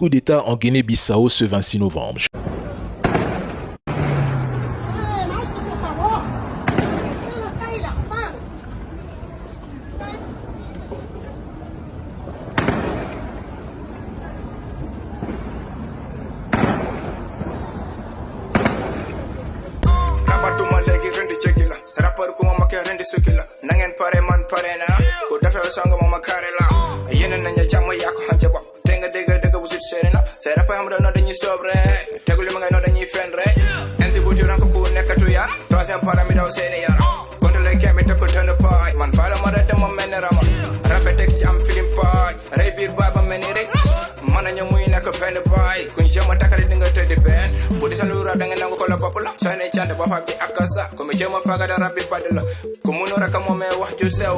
Coup d'État en Guinée-Bissau ce 26 novembre.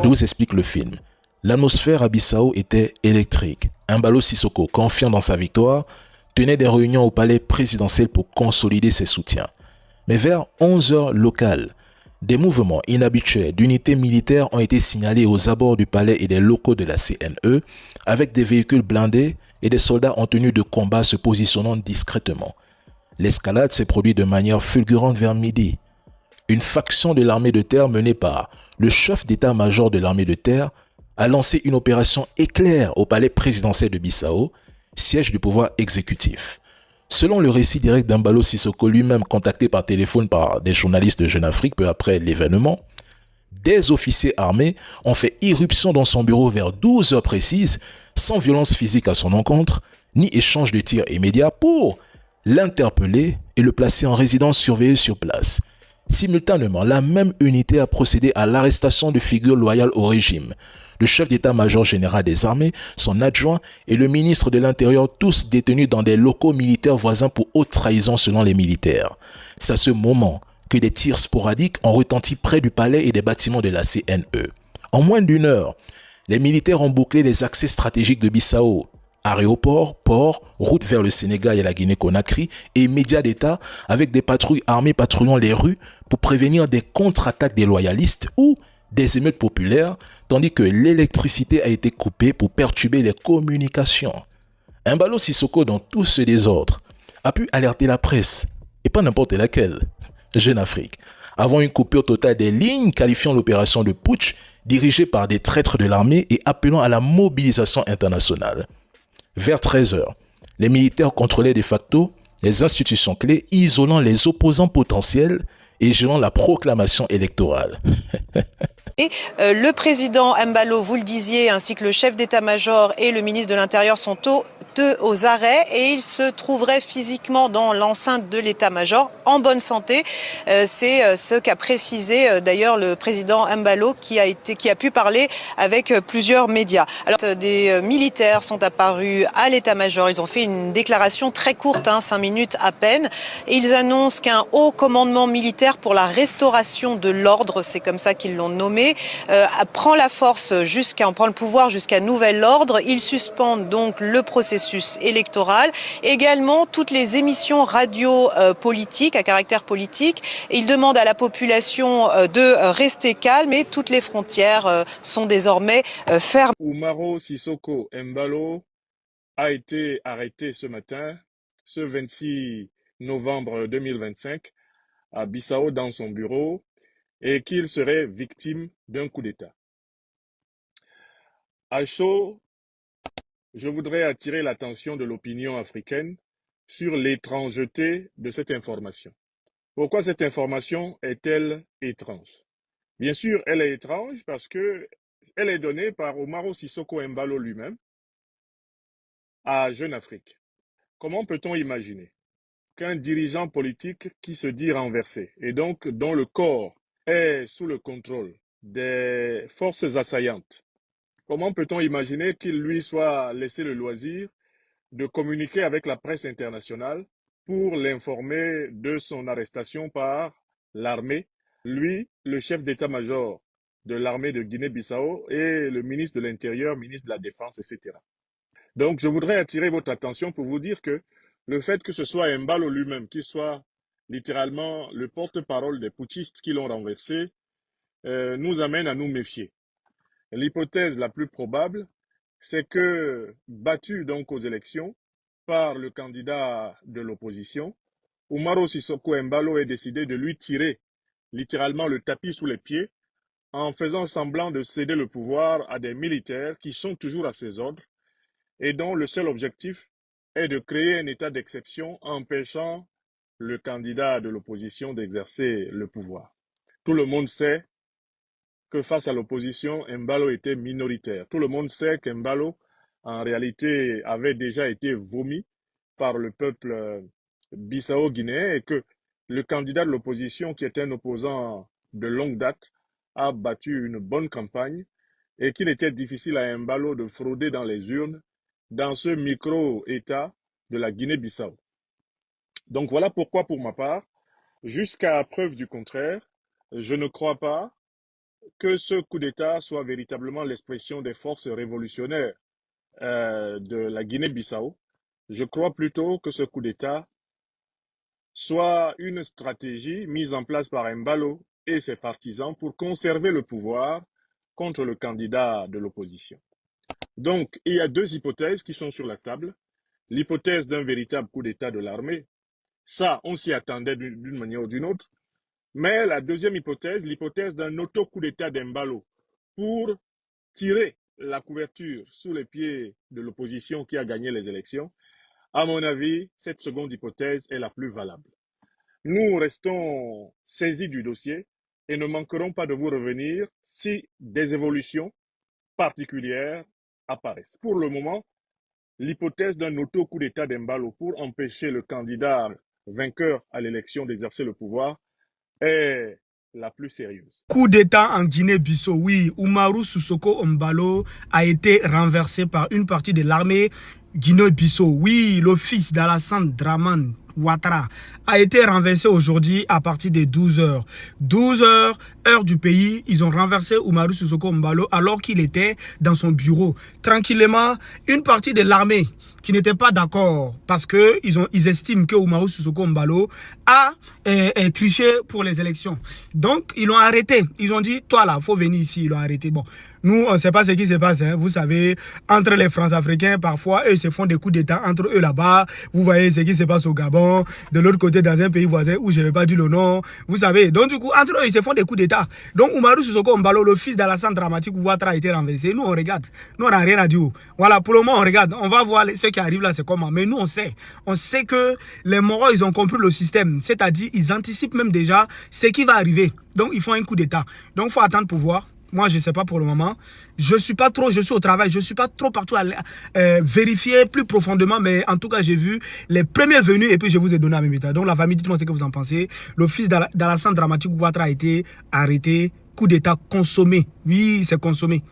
D'où s'explique le film. L'atmosphère à Bissau était électrique. Embalo Sissoko, confiant dans sa victoire, tenait des réunions au palais présidentiel pour consolider ses soutiens. Mais vers 11 heures locales, des mouvements inhabituels d'unités militaires ont été signalés aux abords du palais et des locaux de la CNE, avec des véhicules blindés et des soldats en tenue de combat se positionnant discrètement. L'escalade s'est produite de manière fulgurante vers midi. Une faction de l'armée de terre menée par le chef d'état-major de l'armée de terre a lancé une opération éclair au palais présidentiel de Bissau, siège du pouvoir exécutif. Selon le récit direct d'Embalo Sissoko lui-même contacté par téléphone par des journalistes de Jeune Afrique peu après l'événement, des officiers armés ont fait irruption dans son bureau vers 12 heures précises, sans violence physique à son encontre, ni échange de tirs immédiats pour l'interpeller et le placer en résidence surveillée sur place. Simultanément, la même unité a procédé à l'arrestation de figures loyales au régime. Le chef d'état-major général des armées, son adjoint et le ministre de l'Intérieur, tous détenus dans des locaux militaires voisins pour haute trahison selon les militaires. C'est à ce moment que des tirs sporadiques ont retenti près du palais et des bâtiments de la CNE. En moins d'une heure, les militaires ont bouclé les accès stratégiques de Bissau. Aéroport, port, route vers le Sénégal et la Guinée-Conakry et médias d'État avec des patrouilles armées patrouillant les rues pour prévenir des contre-attaques des loyalistes ou des émeutes populaires, tandis que l'électricité a été coupée pour perturber les communications. Embalo Sissoko, dans tout ce désordre, a pu alerter la presse, et pas n'importe laquelle, Jeune Afrique, avant une coupure totale des lignes qualifiant l'opération de putsch dirigée par des traîtres de l'armée et appelant à la mobilisation internationale. Vers 13 heures, les militaires contrôlaient de facto les institutions clés, isolant les opposants potentiels et gelant la proclamation électorale. Et le président Embalo, vous le disiez, ainsi que le chef d'état-major et le ministre de l'Intérieur sont aux arrêts et ils se trouveraient physiquement dans l'enceinte de l'état-major en bonne santé. C'est ce qu'a précisé d'ailleurs le président Embalo qui a pu parler avec plusieurs médias. Alors des militaires sont apparus à l'état-major. Ils ont fait une déclaration très courte, 5 minutes à peine. Et ils annoncent qu'un haut commandement militaire pour la restauration de l'ordre, c'est comme ça qu'ils l'ont nommé, prend le pouvoir jusqu'à nouvel ordre. Ils suspendent donc le processus électoral, également toutes les émissions radio politiques à caractère politique. Ils demandent à la population de rester calme et toutes les frontières sont désormais fermées. Umaro Sissoko Embalo a été arrêté ce matin, ce 26 novembre 2025, à Bissau dans son bureau, et qu'il serait victime d'un coup d'État. À chaud, je voudrais attirer l'attention de l'opinion africaine sur l'étrangeté de cette information. Pourquoi cette information est-elle étrange? Bien sûr, elle est étrange parce que elle est donnée par Umaro Sissoko Embalo lui-même à Jeune Afrique. Comment peut-on imaginer qu'un dirigeant politique qui se dit renversé et donc dont le corps est sous le contrôle des forces assaillantes, comment peut-on imaginer qu'il lui soit laissé le loisir de communiquer avec la presse internationale pour l'informer de son arrestation par l'armée, lui, le chef d'état-major de l'armée de Guinée-Bissau et le ministre de l'Intérieur, ministre de la Défense, etc. Donc, je voudrais attirer votre attention pour vous dire que le fait que ce soit Embalo lui-même qui soit littéralement le porte-parole des putschistes qui l'ont renversé nous amène à nous méfier. L'hypothèse la plus probable, c'est que, battu donc aux élections, par le candidat de l'opposition, Umaro Sissoco Embalo a décidé de lui tirer littéralement le tapis sous les pieds en faisant semblant de céder le pouvoir à des militaires qui sont toujours à ses ordres et dont le seul objectif est de créer un état d'exception empêchant le candidat de l'opposition d'exercer le pouvoir. Tout le monde sait que face à l'opposition, Embalo était minoritaire. Tout le monde sait qu'Embalo, en réalité, avait déjà été vomi par le peuple bissau-guinéen et que le candidat de l'opposition, qui est un opposant de longue date, a battu une bonne campagne et qu'il était difficile à Embalo de frauder dans les urnes dans ce micro-État de la Guinée-Bissau. Donc voilà pourquoi, pour ma part, jusqu'à preuve du contraire, je ne crois pas que ce coup d'État soit véritablement l'expression des forces révolutionnaires de la Guinée-Bissau. Je crois plutôt que ce coup d'État soit une stratégie mise en place par Embalo et ses partisans pour conserver le pouvoir contre le candidat de l'opposition. Donc, il y a deux hypothèses qui sont sur la table. L'hypothèse d'un véritable coup d'État de l'armée, ça, on s'y attendait d'une manière ou d'une autre. Mais la deuxième hypothèse, l'hypothèse d'un auto-coup d'État d'Embalo pour tirer la couverture sous les pieds de l'opposition qui a gagné les élections, à mon avis, cette seconde hypothèse est la plus valable. Nous restons saisis du dossier et ne manquerons pas de vous revenir si des évolutions particulières apparaissent. Pour le moment, l'hypothèse d'un auto-coup d'État d'Embalo pour empêcher le candidat vainqueur à l'élection d'exercer le pouvoir est la plus sérieuse. Coup d'État en Guinée-Bissau, oui. Umaru Sissoco Embalo a été renversé par une partie de l'armée Guinée-Bissau. Oui, le fils d'Alassane Dramane Ouattara a été renversé aujourd'hui à partir de 12h. 12h, heure du pays, ils ont renversé Umaru Sissoco Embalo alors qu'il était dans son bureau. Tranquillement, une partie de l'armée qui n'étaient pas d'accord parce qu'ils estiment que Umaru Sissoco Embalo a triché pour les élections. Donc, ils l'ont arrêté. Ils ont dit, toi là, il faut venir ici. Ils l'ont arrêté. Bon, nous, on ne sait pas ce qui se passe. Hein. Vous savez, entre les France-Africains, parfois, eux se font des coups d'État entre eux là-bas. Vous voyez ce qui se passe au Gabon, de l'autre côté, dans un pays voisin où je ne vais pas dire le nom. Vous savez, donc du coup, entre eux, ils se font des coups d'État. Donc, Umaru Sissoco Embalo, le fils d'Alassane Dramane Ouattara, a été renversé. Nous, on regarde. Nous, on n'a rien à dire. Voilà, pour le moment, on regarde. On va voir ce qui arrive là, c'est comment. Mais nous, on sait que les Moros, ils ont compris le système. C'est-à-dire, ils anticipent même déjà ce qui va arriver. Donc, ils font un coup d'État. Donc, il faut attendre pour voir. Moi, je ne sais pas pour le moment. Je suis au travail. Je ne suis pas trop partout à vérifier plus profondément. Mais en tout cas, j'ai vu les premiers venus et puis je vous ai donné à mes méthodes. Donc, la famille, dites-moi ce que vous en pensez. Le fils d'Alassane Dramane Ouattara a été arrêté. Coup d'État consommé. Oui, c'est consommé.